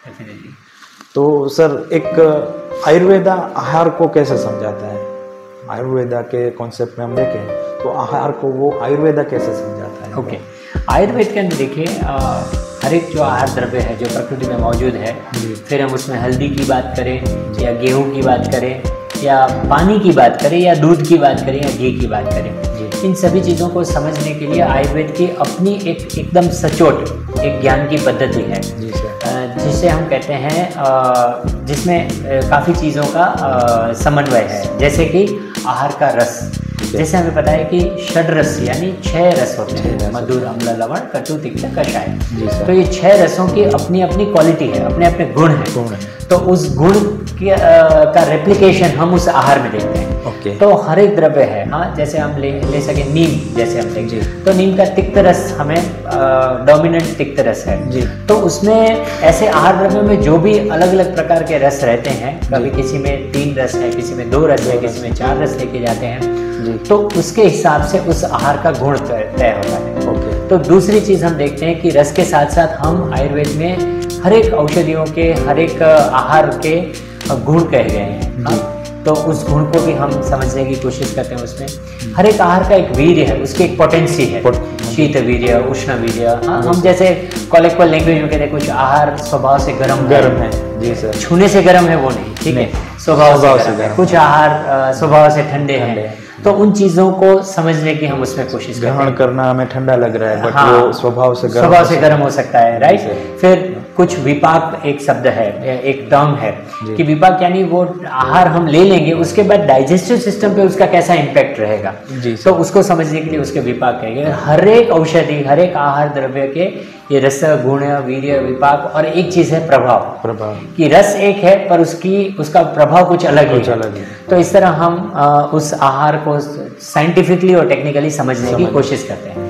Definitely. तो sir एक आयुर्वेदा आहार को कैसे समझाता है? आयुर्वेदा के कॉन्सेप्ट में हम देखें तो आहार को वो आयुर्वेदा कैसे समझाता है? ओके, आयुर्वेद के अंदर देखिए हर एक जो आहार द्रव्य है जो प्रकृति में मौजूद है, फिर हम उसमें हल्दी की बात करें या गेहूं की बात करें या पानी की बात करें या दूध की बात करें या घी की बात करें, इन सभी चीज़ों को समझने के लिए आयुर्वेद की अपनी एक एकदम सचोट एक ज्ञान की पद्धति है जिसे हम कहते हैं, जिसमें काफ़ी चीज़ों का समन्वय है। जैसे कि आहार का रस, जैसे हमें पता है कि षड रस यानी 6 रस होते हैं, मधुर, अम्ल, लवण, कटु, तिक्त, कषाय। तो ये 6 रसों की अपनी अपनी क्वालिटी है, अपने अपने गुण हैं। तो उस गुण का रेप्लिकेशन हम उस आहार में देखते हैं। तो हर एक द्रव्य है, हाँ, जैसे हम ले सके नीम, जैसे हम देखें तो नीम का तिक्त रस हमें डोमिनेंट तिक्त रस है। तो उसमें ऐसे आहार द्रव्य में जो भी अलग अलग प्रकार के रस रहते हैं, कभी किसी में 3 रस है, किसी में 2 रस है, किसी में 4 रस लेके जाते हैं, तो उसके हिसाब से उस आहार का गुण तय होता है। तो दूसरी चीज हम देखते हैं कि रस के साथ साथ हम आयुर्वेद में हर एक औषधियों के, हर एक आहार के गुण कहे गए हैं। तो उस गुण को भी हम समझने की कोशिश करते हैं। उसमें हर एक आहार का एक वीर्य है, उसकी एक पोटेंसी है, शीत वीर्य, उष्ण वीर्य। हाँ, हम जैसे कॉलेक्टिव लैंग्वेज में कहते हैं कुछ आहार स्वभाव से गर्म है। जी सर, छूने से गर्म है वो नहीं, ठीक है, स्वभाव से गर्म। कुछ आहार स्वभाव से ठंडे हैं। तो उन चीजों को समझने की हम उसमें कोशिश करते हैं। ग्रहण करना हमें ठंडा लग रहा है, बट हाँ, वो स्वभाव से गर्म हो सकता है, राइट। फिर कुछ विपाक एक शब्द है, एक टर्म है कि विपाक यानी वो आहार हम ले लेंगे, उसके बाद डाइजेस्टिव सिस्टम पे उसका कैसा इम्पैक्ट रहेगा। तो उसको समझने के लिए उसके विपाक कहेंगे। हर एक औषधि, हर एक आहार द्रव्य के ये रस, गुण, वीर्य, विपाक, और एक चीज है प्रभाव कि रस एक है पर उसका प्रभाव कुछ अलग है। तो इस तरह हम उस आहार को साइंटिफिकली और टेक्निकली समझने की कोशिश करते हैं।